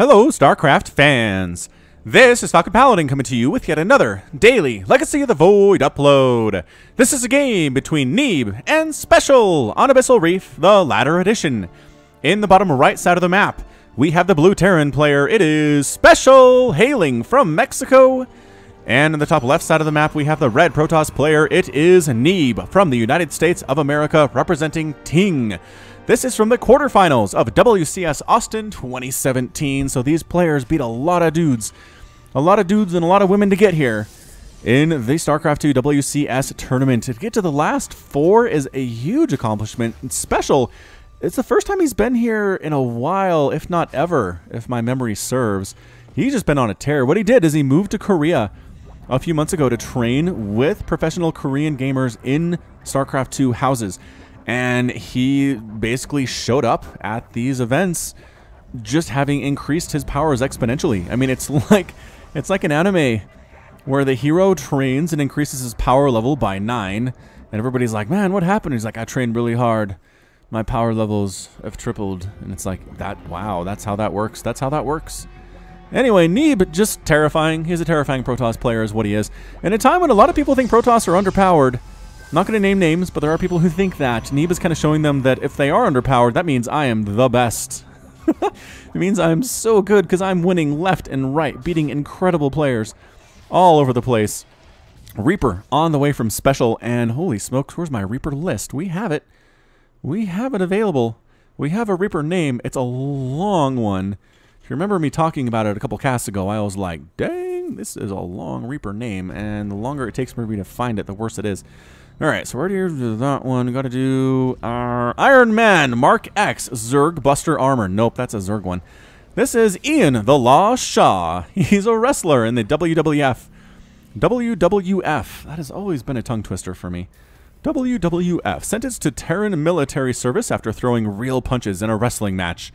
Hello, StarCraft fans! This is Falcon Paladin coming to you with yet another daily Legacy of the Void upload. This is a game between Neeb and Special on Abyssal Reef, the latter edition. In the bottom right side of the map, we have the blue Terran player. It is Special, hailing from Mexico. And in the top left side of the map, we have the red Protoss player. It is Neeb from the United States of America, representing Ting. This is from the quarterfinals of WCS Austin 2017. So these players beat a lot of dudes and a lot of women to get here in the StarCraft 2 WCS tournament. To get to the last four is a huge accomplishment. And Special, it's the first time he's been here in a while, if not ever, if my memory serves. He's just been on a tear. What he did is he moved to Korea a few months ago to train with professional Korean gamers in StarCraft 2 houses. And he basically showed up at these events just having increased his powers exponentially. I mean, it's like an anime where the hero trains and increases his power level by 9. And everybody's like, man, what happened? He's like, I trained really hard. My power levels have tripled. And it's like, wow, that's how that works. That's how that works. Anyway, Neeb, just terrifying. He's a terrifying Protoss player is what he is. In a time when a lot of people think Protoss are underpowered, I'm not going to name names, but there are people who think that. Neeb is kind of showing them that if they are underpowered, that means I am the best. It means I'm so good because I'm winning left and right, beating incredible players all over the place. Reaper on the way from Special, and holy smokes, where's my Reaper list? We have it. We have it available. We have a Reaper name. It's a long one. If you remember me talking about it a couple casts ago, I was like, dang, this is a long Reaper name, and the longer it takes for me to find it, the worse it is. Alright, so where do you do that one? We gotta do Iron Man Mark X Zerg Buster Armor. Nope, that's a Zerg one. This is Ian the Law Shaw. He's a wrestler in the WWF. WWF. That has always been a tongue twister for me. WWF. Sentenced to Terran military service after throwing real punches in a wrestling match.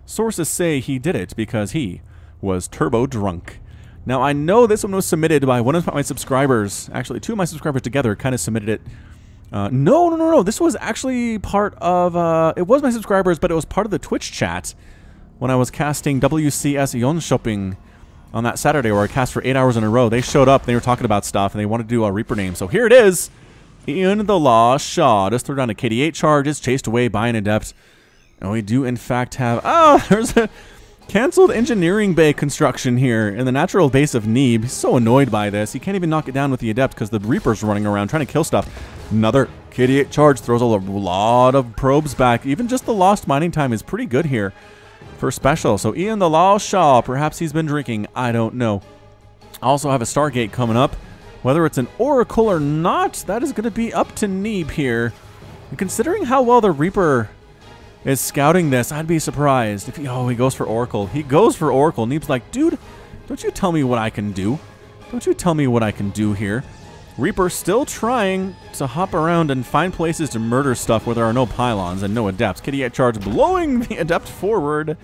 Sources say he did it because he was turbo drunk. Now, I know this one was submitted by one of my subscribers. Actually, two of my subscribers together kind of submitted it. No. This was actually part of... it was my subscribers, but it was part of the Twitch chat when I was casting WCS Jönköping on that Saturday where I cast for 8 hours in a row. They showed up, they were talking about stuff, and they wanted to do a Reaper name. So here it is. Ian the Law Shaw. Just threw down a KD8 charge, is chased away by an Adept. And we do, in fact, have... Oh, there's a... canceled engineering bay construction here in the natural base of Neeb. He's so annoyed by this. He can't even knock it down with the Adept because the Reaper's running around trying to kill stuff. Another KD8 charge throws a lot of probes back. Even just the lost mining time is pretty good here for Special. So Ian the Law Shaw, perhaps he's been drinking. I don't know. I also have a Stargate coming up. Whether it's an Oracle or not, that is going to be up to Neeb here. And considering how well the Reaper is scouting this, I'd be surprised if he goes for Oracle. He goes for Oracle. Neeb's like, dude, don't you tell me what I can do. Don't you tell me what I can do here. Reaper still trying to hop around and find places to murder stuff where there are no pylons and no Adepts. KD8 charge blowing the Adept forward,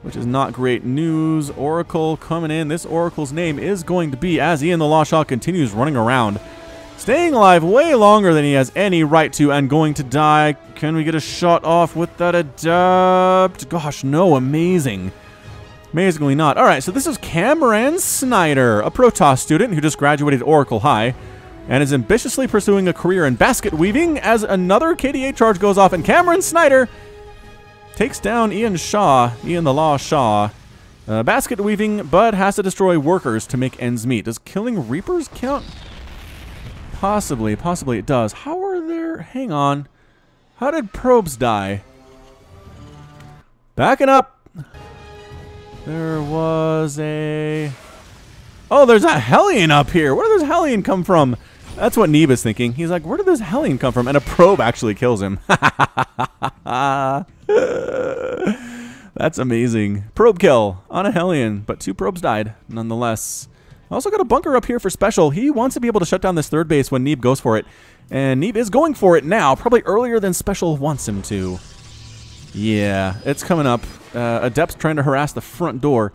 which is not great news. Oracle coming in. This Oracle's name is going to be, as Ian the Law Shaw continues running around, staying alive way longer than he has any right to and going to die. Can we get a shot off with that Adept? Gosh, no. Amazing. Amazingly not. Alright, so this is Cameron Snyder, a Protoss student who just graduated Oracle High and is ambitiously pursuing a career in basket weaving as another KD8 charge goes off, and Cameron Snyder takes down Ian the Law Shaw. Basket weaving, but has to destroy workers to make ends meet. Does killing Reapers count? Possibly it does. How are there... Hang on. How did probes die? Backing up. There was a... Oh, there's a Hellion up here. Where did this Hellion come from? That's what Neeb is thinking. He's like, where did this Hellion come from? And a probe actually kills him. That's amazing. Probe kill on a Hellion, but 2 probes died nonetheless. I also got a bunker up here for Special. He wants to be able to shut down this third base when Neeb goes for it. And Neeb is going for it now, probably earlier than Special wants him to. Yeah, it's coming up. Adept's trying to harass the front door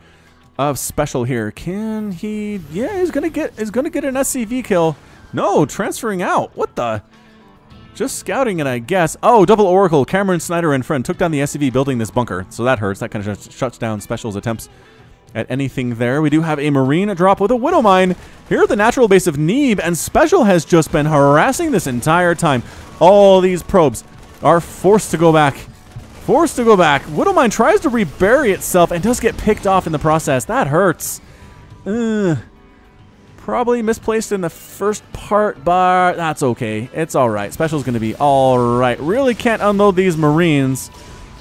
of Special here. Can he... Yeah, he's gonna get an SCV kill. No, transferring out. What the... Just scouting it, I guess. Oh, double Oracle. Cameron Snyder and friend took down the SCV building this bunker. So that hurts. That kind of shuts down Special's attempts at anything there. We do have a Marine drop with a Widow Mine here at the natural base of Neeb, and Special has just been harassing this entire time. All these probes are forced to go back. Forced to go back. Widow Mine tries to rebury itself and does get picked off in the process. That hurts. Probably misplaced in the first part, but that's okay. It's alright. Special's going to be alright. Really can't unload these Marines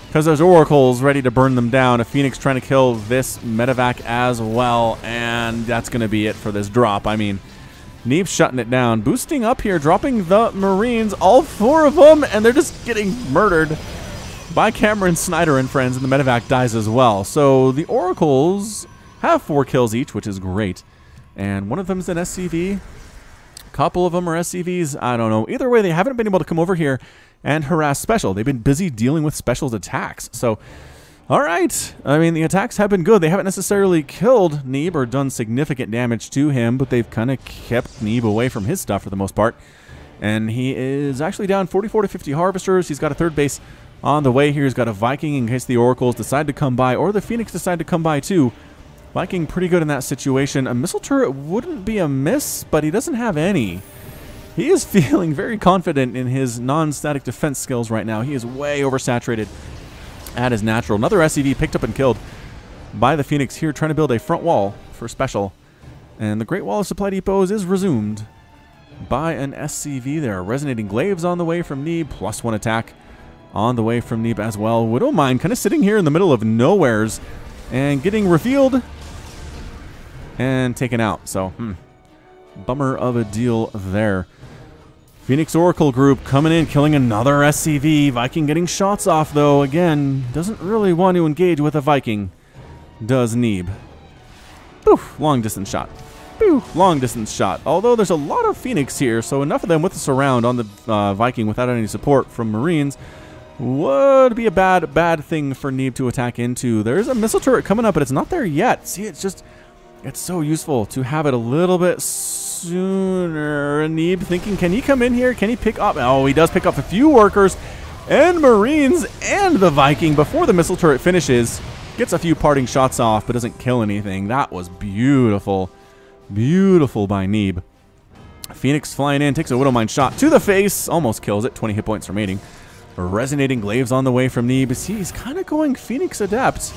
because there's Oracles ready to burn them down. A Phoenix trying to kill this medevac as well, and that's going to be it for this drop. I mean, Neeb's shutting it down. Boosting up here, dropping the Marines, all 4 of them, and they're just getting murdered by Cameron Snyder and friends, and the medevac dies as well. So the Oracles have 4 kills each, which is great. And one of them is an SCV. A couple of them are SCVs. I don't know. Either way, they haven't been able to come over here and harass Special. They've been busy dealing with Special's attacks. So, all right. I mean, the attacks have been good. They haven't necessarily killed Neeb or done significant damage to him, but they've kind of kept Neeb away from his stuff for the most part. And he is actually down 44 to 50 Harvesters. He's got a 3rd base on the way here. He's got a Viking in case the Oracles decide to come by, or the Phoenix decide to come by too. Viking pretty good in that situation. A missile turret wouldn't be amiss, but he doesn't have any. He is feeling very confident in his non-static defense skills right now. He is way oversaturated at his natural. Another SCV picked up and killed by the Phoenix here, trying to build a front wall for Special. And the Great Wall of Supply Depots is resumed by an SCV there. Resonating Glaives on the way from Neeb, +1 attack on the way from Neeb as well. Widow Mine kind of sitting here in the middle of nowheres and getting revealed and taken out. So, bummer of a deal there. Phoenix Oracle group coming in, killing another SCV. Viking getting shots off, though. Again, doesn't really want to engage with a Viking. Does Neeb. Poof, long distance shot. Poof, long distance shot. Although there's a lot of Phoenix here, so enough of them with the surround on the Viking without any support from Marines would be a bad thing for Neeb to attack into. There's a missile turret coming up, but it's not there yet. See, it's so useful to have it a little bit sooner. Neeb thinking, can he come in here? Can he pick up? Oh, he does pick up a few workers and Marines and the Viking before the missile turret finishes. Gets a few parting shots off, but doesn't kill anything. That was beautiful. Beautiful by Neeb. Phoenix flying in, takes a Widow Mine shot to the face. Almost kills it. 20 hit points remaining. Resonating Glaives on the way from Neeb. He's kind of going Phoenix Adept.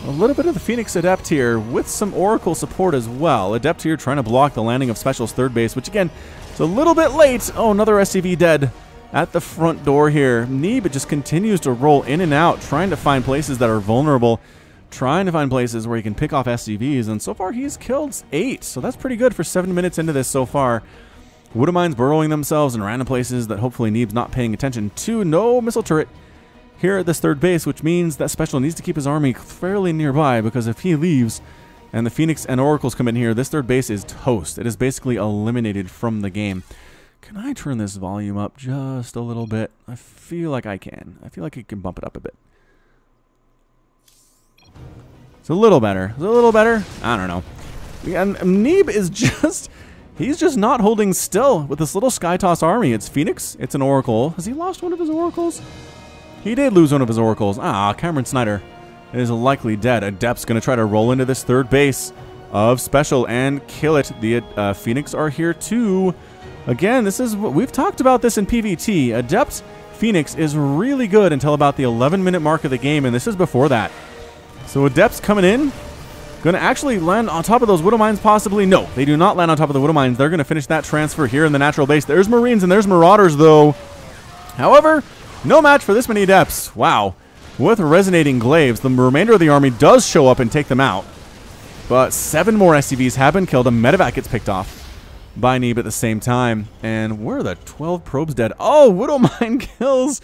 A little bit of the Phoenix Adept here with some Oracle support as well. Adept here trying to block the landing of Special's 3rd base, which again, is a little bit late. Oh, another SCV dead at the front door here. Neeb just continues to roll in and out, trying to find places that are vulnerable, trying to find places where he can pick off SCVs, and so far he's killed 8, so that's pretty good for 7 minutes into this so far. Widow Mines burrowing themselves in random places that hopefully Neeb's not paying attention to. No missile turret here at this 3rd base, which means that Special needs to keep his army fairly nearby, because if he leaves and the Phoenix and Oracles come in here, this 3rd base is toast. It is basically eliminated from the game. Can I turn this volume up just a little bit? I feel like I can. I feel like I can bump it up a bit. It's a little better. It's a little better? I don't know. And Neeb is just... He's just not holding still with this little Skytoss army. It's Phoenix. It's an Oracle. Has he lost one of his Oracles? He did lose one of his Oracles. Ah, Cameron Snyder is likely dead. Adept's going to try to roll into this 3rd base of Special and kill it. The Phoenix are here too. Again, this is what we've talked about this in PvT. Adept Phoenix is really good until about the 11-minute mark of the game, and this is before that. So Adept's coming in. Going to actually land on top of those Widow Mines possibly? No, they do not land on top of the Widow Mines. They're going to finish that transfer here in the natural base. There's Marines and there's Marauders, though. However, no match for this many Adepts. Wow. With Resonating Glaives, the remainder of the army does show up and take them out. But 7 more SCVs have been killed. A medevac gets picked off by Neeb at the same time. And where are the 12 probes dead? Oh, Widow Mine kills.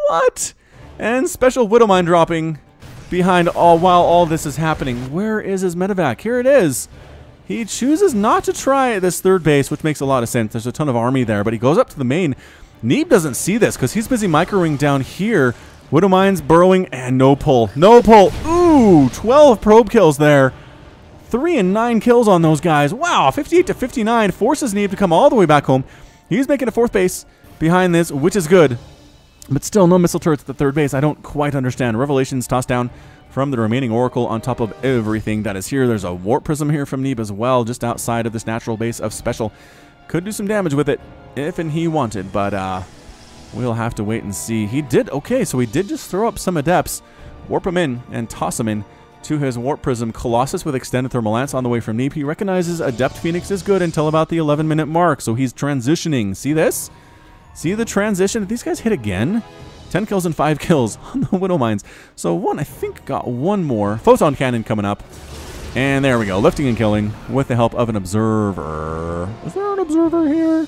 What? And Special Widow Mine dropping behind while all this is happening. Where is his medevac? Here it is. He chooses not to try this 3rd base, which makes a lot of sense. There's a ton of army there, but he goes up to the main. Neeb doesn't see this because he's busy microing down here. Widow Mines burrowing and no pull. No pull. Ooh, 12 probe kills there. 3 and 9 kills on those guys. Wow, 58 to 59 forces Neeb to come all the way back home. He's making a 4th base behind this, which is good. But still, no missile turrets at the 3rd base. I don't quite understand. Revelations tossed down from the remaining Oracle on top of everything that is here. There's a Warp Prism here from Neeb as well, just outside of this natural base of Special. Could do some damage with it if and he wanted, but we'll have to wait and see. He did, okay, so he did just throw up some Adepts, warp them in, and toss them in to his Warp Prism. Colossus with Extended Thermal Lance on the way from Neeb. He recognizes Adept Phoenix is good until about the 11-minute mark, so he's transitioning. See this? See the transition? Did these guys hit again? 10 kills and 5 kills on the Widow Mines. So one, I think, got one more. Photon Cannon coming up. And there we go. Lifting and killing with the help of an Observer. Is there an Observer here?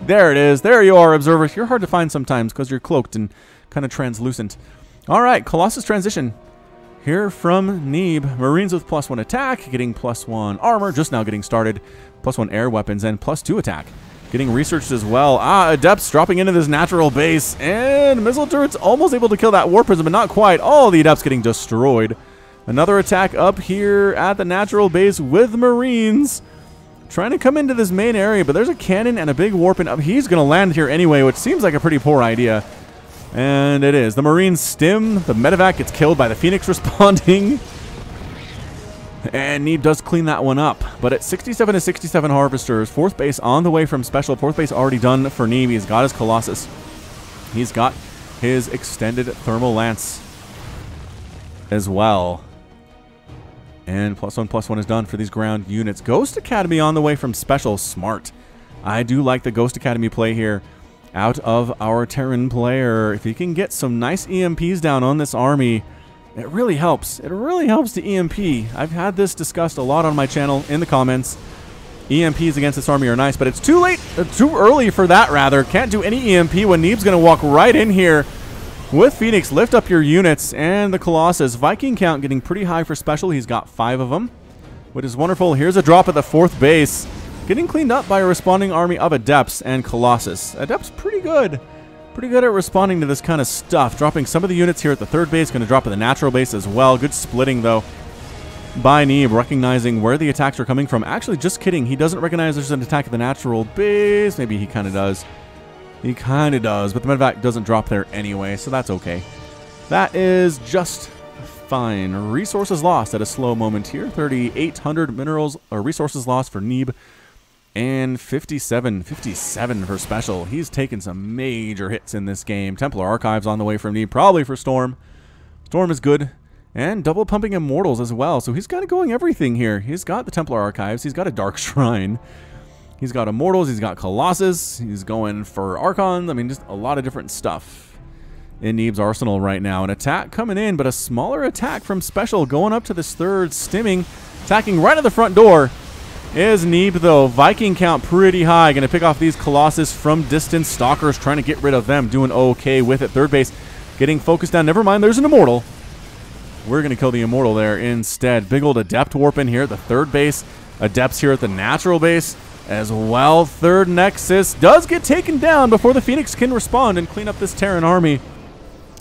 There it is. There you are, Observers. You're hard to find sometimes because you're cloaked and kind of translucent. All right, Colossus transition here from Neeb. Marines with +1 attack, getting +1 armor, just now getting started. +1 air weapons and +2 attack. Getting researched as well. Adepts dropping into this natural base. And missile turrets almost able to kill that Warp Prism, but not quite. All the Adepts getting destroyed. Another attack up here at the natural base with Marines. Trying to come into this main area, but there's a cannon and a big warp, and he's going to land here anyway, which seems like a pretty poor idea. And it is. The Marines stim. The medevac gets killed by the Phoenix responding. And Neeb does clean that one up. But at 67 to 67 Harvesters, 4th base on the way from Special. 4th base already done for Neeb. He's got his Colossus. He's got his Extended Thermal Lance as well. And +1/+1 is done for these ground units. Ghost Academy on the way from Special. Smart. I do like the Ghost Academy play here out of our Terran player. If he can get some nice EMPs down on this army, it really helps. It really helps the EMP. I've had this discussed a lot on my channel in the comments. EMPs against this army are nice, but it's too late, too early for that, rather. Can't do any EMP when Neeb's going to walk right in here with Phoenix. Lift up your units and the Colossus. Viking count getting pretty high for Special. He's got 5 of them, which is wonderful. Here's a drop at the 4th base. Getting cleaned up by a responding army of Adepts and Colossus. Adepts pretty good. Pretty good at responding to this kind of stuff. Dropping some of the units here at the 3rd base. Going to drop at the natural base as well. Good splitting, though, by Neeb, recognizing where the attacks are coming from. Actually, just kidding. He doesn't recognize there's an attack at the natural base. Maybe he kind of does. He kind of does, but the medevac doesn't drop there anyway, so that's okay. That is just fine. Resources lost at a slow moment here. 3,800 minerals or resources lost for Neeb. And 57 for Special. He's taken some major hits in this game. Templar Archives on the way from Neeb, probably for Storm. Storm is good. And double pumping Immortals as well. So he's got it going everything here. He's got the Templar Archives. He's got a Dark Shrine. He's got Immortals. He's got Colossus. He's going for Archons. I mean, just a lot of different stuff in Neeb's arsenal right now. An attack coming in, but a smaller attack from Special going up to this 3rd, stimming, attacking right at the front door. Is Neeb, though. Viking count pretty high. Going to pick off these Colossus from distance. Stalkers trying to get rid of them. Doing okay with it. 3rd base getting focused down. Never mind, there's an Immortal. We're going to kill the Immortal there instead. Big old Adept warp in here at the 3rd base. Adepts here at the natural base as well. 3rd Nexus does get taken down before the Phoenix can respond and clean up this Terran army.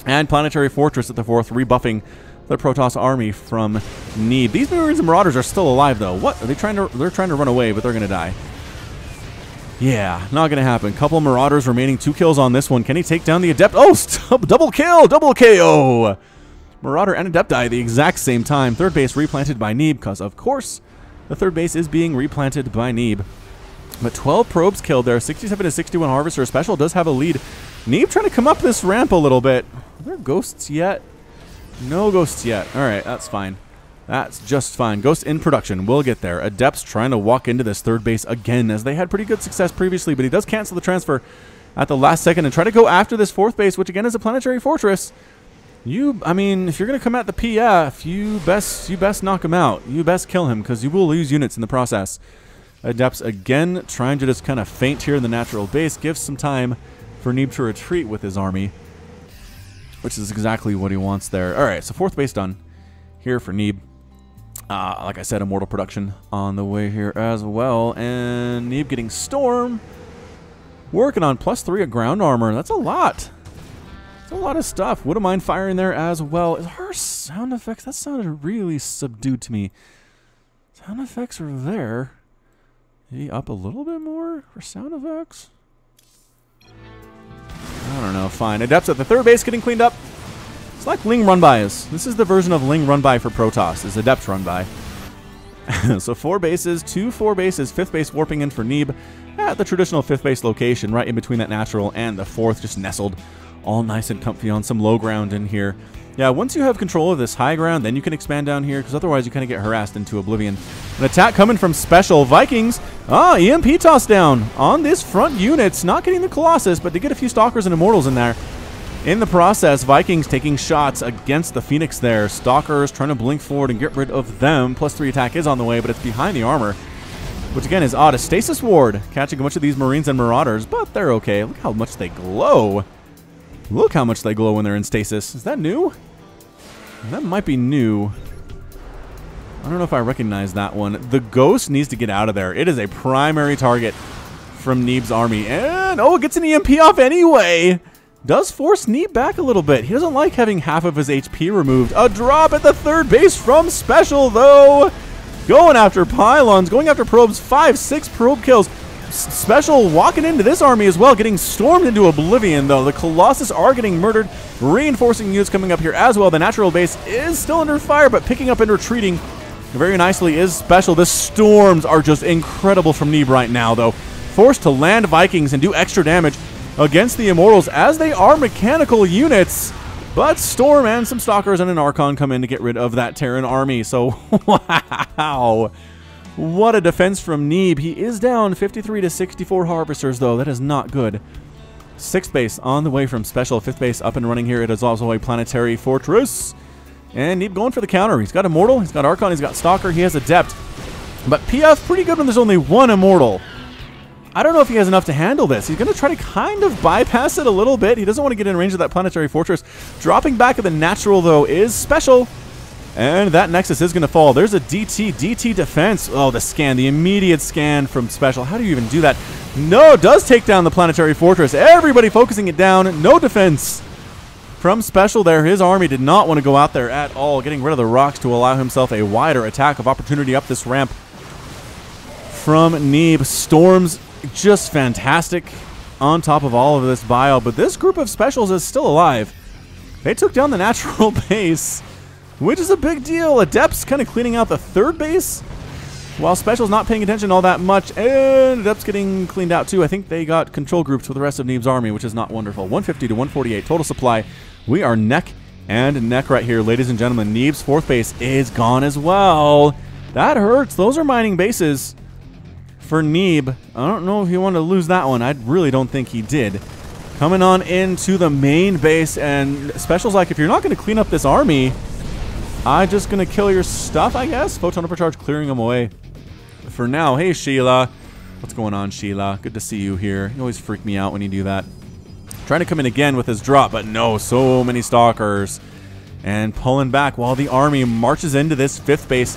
And Planetary Fortress at the 4th, rebuffing the Protoss army from Neeb. These Marines and Marauders are still alive, though. What? Are they trying to... They're trying to run away, but they're going to die. Yeah, not going to happen. Couple Marauders remaining. 2 kills on this one. Can he take down the Adept? Oh, double kill! Double KO! Marauder and Adept die at the exact same time. 3rd base replanted by Neeb, because, of course, the 3rd base is being replanted by Neeb. But 12 probes killed there. 67 to 61 Harvester. Special does have a lead. Neeb trying to come up this ramp a little bit. Are there ghosts yet? No ghosts yet. All right, that's fine. That's just fine. Ghost in production. We'll get there. Adepts trying to walk into this 3rd base again, as they had pretty good success previously, but he does cancel the transfer at the last second and try to go after this 4th base, which again is a planetary fortress. I mean, if you're going to come at the PF, you best knock him out. You best kill him, because you will lose units in the process. Adepts again trying to just kind of feint here in the natural base. Gives some time for Neeb to retreat with his army, which is exactly what he wants there. All right, so 4th base done here for Neeb. Like I said, Immortal production on the way here as well. And Neeb getting Storm. Working on +3 of ground armor. That's a lot. That's a lot of stuff. Wouldn't mind firing there as well. Is her sound effects? That sounded really subdued to me. Sound effects are there. Maybe up a little bit more for sound effects? I don't know. Fine. Adepts at the 3rd base getting cleaned up. It's like Ling run-bys. This is the version of Ling run-by for Protoss, is Adept run-by. So 4 bases, 2 4 bases, 5th base warping in for Neeb at the traditional 5th base location, right in between that natural and the 4th, just nestled all nice and comfy on some low ground in here. Yeah, once you have control of this high ground, then you can expand down here, because otherwise you kind of get harassed into oblivion. An attack coming from Special. Vikings, EMP toss down on this front unit, not getting the Colossus, but to get a few Stalkers and Immortals in there. In the process, Vikings taking shots against the Phoenix there. Stalkers trying to blink forward and get rid of them. +3 attack is on the way, but it's behind the armor, which again is odd. A Stasis Ward catching a bunch of these Marines and Marauders, but they're okay. Look how much they glow. Look how much they glow when they're in stasis. Is that new? That might be new. I don't know if I recognize that one. The Ghost needs to get out of there. It is a primary target from Neeb's army. And, oh, it gets an EMP off anyway. Does force Neeb back a little bit. He doesn't like having half of his HP removed. A drop at the 3rd base from Special, though. Going after pylons, going after probes. 5, 6 probe kills. Special walking into this army as well, getting stormed into oblivion, though. The Colossus are getting murdered. Reinforcing units coming up here as well. The natural base is still under fire, but picking up and retreating very nicely is Special. The storms are just incredible from Neeb right now, though. Forced to land Vikings and do extra damage against the Immortals, as they are mechanical units. But Storm and some Stalkers and an Archon come in to get rid of that Terran army. So, wow. What a defense from Neeb. He is down 53 to 64 Harvesters, though. That is not good. 6th base on the way from Special. 5th base up and running here. It is also a planetary fortress. And Neeb going for the counter. He's got Immortal, he's got Archon, he's got Stalker, he has Adept. But PF pretty good when there's only 1 Immortal. I don't know if he has enough to handle this. He's going to try to kind of bypass it a little bit. He doesn't want to get in range of that planetary fortress. Dropping back at the natural, though, is Special. And that Nexus is going to fall. There's a DT defense. Oh, the scan, the immediate scan from Special. How do you even do that? No, does take down the planetary fortress. Everybody focusing it down. No defense from Special there. His army did not want to go out there at all, getting rid of the rocks to allow himself a wider attack of opportunity up this ramp from Neeb. Storms just fantastic on top of all of this bile, but this group of Specials is still alive. They took down the natural base, which is a big deal. Adept's kind of cleaning out the 3rd base, while Special's not paying attention all that much, and Adept's getting cleaned out too. I think they got control groups with the rest of Neeb's army, which is not wonderful. 150 to 148 total supply. We are neck and neck right here, ladies and gentlemen. Neeb's 4th base is gone as well. That hurts. Those are mining bases for Neeb. I don't know if he wanted to lose that one. I really don't think he did. Coming on into the main base, and Special's like, if you're not going to clean up this army, I'm just going to kill your stuff, I guess. Photon overcharge clearing them away for now. Hey, Sheila. What's going on, Sheila? Good to see you here. You always freak me out when you do that. Trying to come in again with his drop, but no, so many Stalkers. And pulling back while the army marches into this 5th base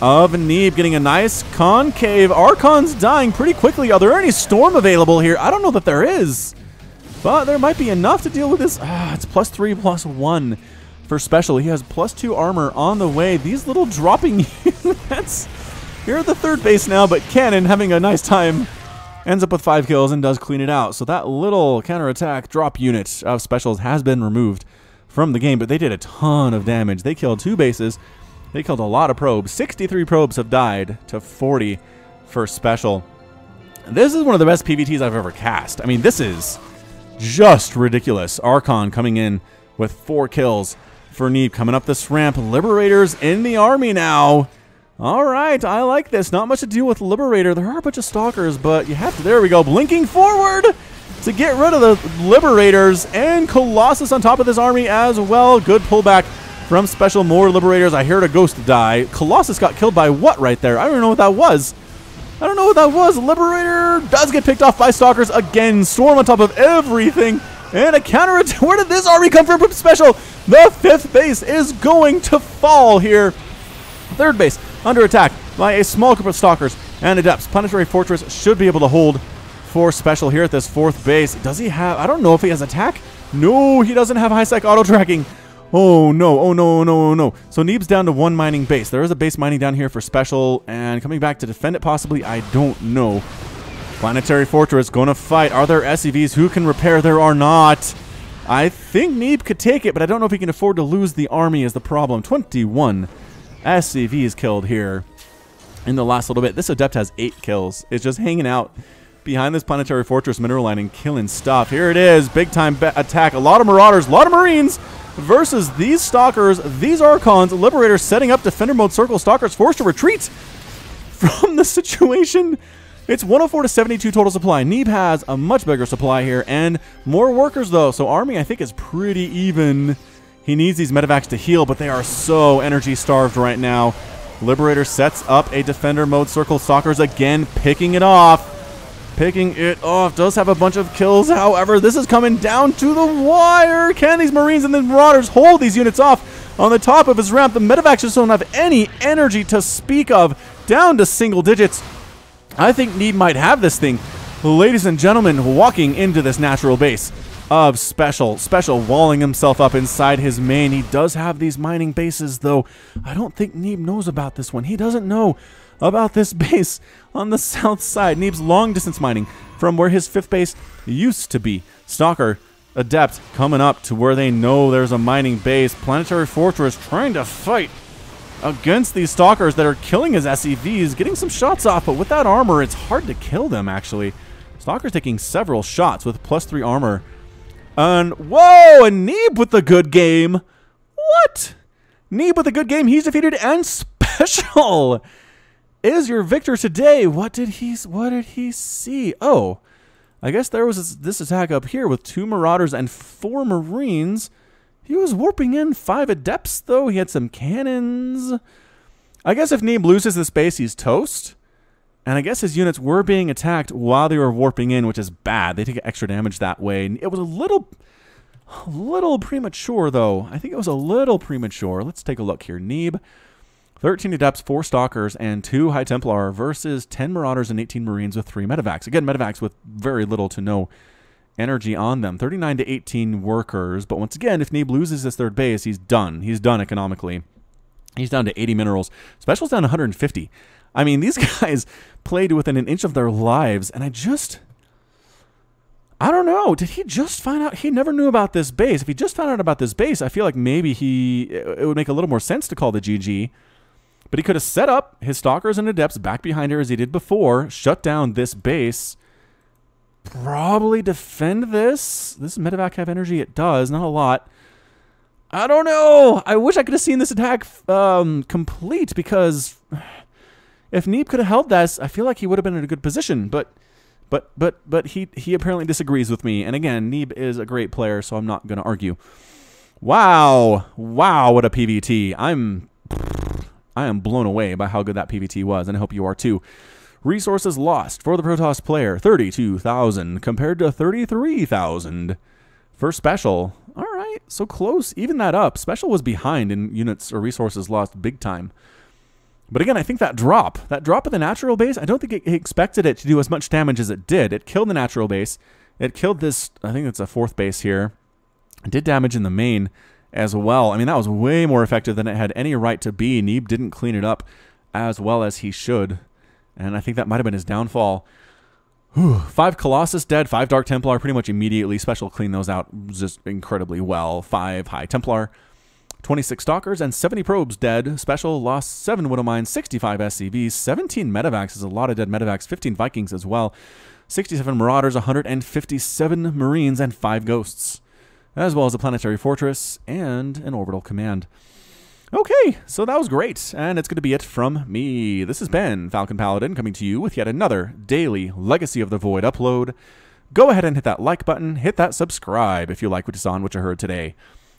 of Neeb, getting a nice concave. Archon's dying pretty quickly. Are there any Storm available here? I don't know that there is, but there might be enough to deal with this. It's +3, +1 for Special. He has +2 armor on the way. These little dropping units here at the 3rd base now, but Cannon having a nice time ends up with 5 kills and does clean it out. So that little counterattack drop unit of Specials has been removed from the game, but they did a ton of damage. They killed 2 bases. They killed a lot of probes. 63 probes have died to 40 for Special. This is one of the best PVTs I've ever cast. I mean, this is just ridiculous. Archon coming in with 4 kills for Neeb. Coming up this ramp. Liberators in the army now. All right, I like this. Not much to do with Liberator. There are a bunch of Stalkers, but you have to... There we go. Blinking forward to get rid of the Liberators. And Colossus on top of this army as well. Good pullback from Special. More Liberators. I heard a Ghost die. Colossus got killed by what right there? I don't even know what that was. I don't know what that was. Liberator does get picked off by Stalkers again. Storm on top of everything. And a counter attack. Where did this army come from Special? The 5th base is going to fall here. 3rd base under attack by a small group of Stalkers and Adepts. Planetary Fortress should be able to hold for Special here at this 4th base. Does he have... I don't know if he has attack. No, he doesn't have high-sec auto-tracking. Oh, no. Oh, no, no, no. So Neeb's down to 1 mining base. There is a base mining down here for Special, and coming back to defend it possibly. I don't know. Planetary Fortress going to fight. Are there SCVs who can repair? There are not. I think Neeb could take it, but I don't know if he can afford to lose the army is the problem. 21 SCVs killed here in the last little bit. This Adept has 8 kills. It's just hanging out behind this planetary fortress mineral line and killing stuff. Here it is. Big time attack. A lot of Marauders, a lot of Marines versus these Stalkers, these Archons. Liberators setting up Defender mode circle. Stalkers forced to retreat from the situation. It's 104 to 72 total supply. Neeb has a much bigger supply here and more workers though. So army I think is pretty even. He needs these medevacs to heal, but they are so energy starved right now. Liberator sets up a Defender mode circle. Stalkers again picking it off. Does have a bunch of kills. However, this is coming down to the wire. Can these Marines and the Marauders hold these units off on the top of his ramp? The medevacs just don't have any energy to speak of. Down to single digits. I think Neeb might have this thing. Ladies and gentlemen, walking into this natural base of Special walling himself up inside his main. He does have these mining bases, though. I don't think Neeb knows about this one. He doesn't know about this base on the south side. Neeb's long distance mining from where his 5th base used to be. Stalker, Adept coming up to where they know there's a mining base. Planetary Fortress trying to fight against these Stalkers that are killing his SCVs, getting some shots off, but with that armor, it's hard to kill them, actually. Stalker's taking several shots with +3 armor. And, whoa, and Neeb with the good game. What? Neeb with a good game. He's defeated and Special is your victor today. What did he see? Oh, I guess there was this attack up here with 2 Marauders and 4 Marines. He was warping in 5 Adepts, though. He had some cannons. I guess if Neeb loses this base, he's toast. And I guess his units were being attacked while they were warping in, which is bad. They take extra damage that way. It was a little premature, though. I think it was a little premature. Let's take a look here. Neeb, 13 Adepts, 4 Stalkers, and 2 High Templar versus 10 Marauders and 18 Marines with 3 medevacs. Again, medevacs with very little to no energy on them. 39 to 18 workers. But once again, if Neeb loses his 3rd base, he's done. He's done economically. He's down to 80 minerals. Special's down to 150. I mean, these guys played within an inch of their lives, and I don't know. Did he just find out? He never knew about this base. If he just found out about this base, I feel like maybe it would make a little more sense to call the GG. But he could have set up his Stalkers and Adepts back behind her as he did before, shut down this base, probably defend this. Does medevac have energy? It does. Not a lot. I don't know. I wish I could have seen this attack complete, because if Neeb could have held this, I feel like he would have been in a good position. But he apparently disagrees with me. And again, Neeb is a great player, so I'm not going to argue. Wow. Wow, what a PVT. I am blown away by how good that PVT was, and I hope you are too. Resources lost for the Protoss player, 32,000 compared to 33,000 for Special. All right, so close. Even that up. Special was behind in units or resources lost big time. But again, I think that drop of the natural base, I don't think it expected it to do as much damage as it did. It killed the natural base. It killed this, I think it's a 4th base here. It did damage in the main as well. I mean, that was way more effective than it had any right to be. Neeb didn't clean it up as well as he should. And I think that might have been his downfall. 5 Colossus dead, 5 Dark Templar pretty much immediately. Special cleaned those out just incredibly well. 5 High Templar, 26 Stalkers, and 70 Probes dead. Special lost 7 Widow Mines, 65 SCVs, 17 medevacs is a lot of dead medevacs, 15 Vikings as well, 67 Marauders, 157 Marines, and 5 Ghosts, as well as a Planetary Fortress and an Orbital Command. Okay, so that was great, and it's going to be it from me. This has been Falcon Paladin coming to you with yet another daily Legacy of the Void upload. Go ahead and hit that like button, hit that subscribe if you like what you saw and what you heard today.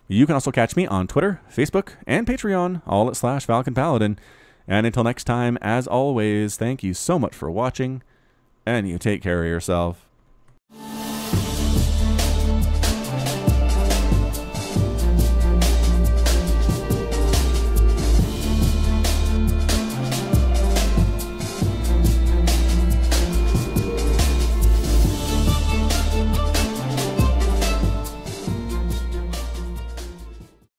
You can also catch me on Twitter, Facebook, and Patreon, all at /Falcon Paladin. And until next time, as always, thank you so much for watching, and you take care of yourself.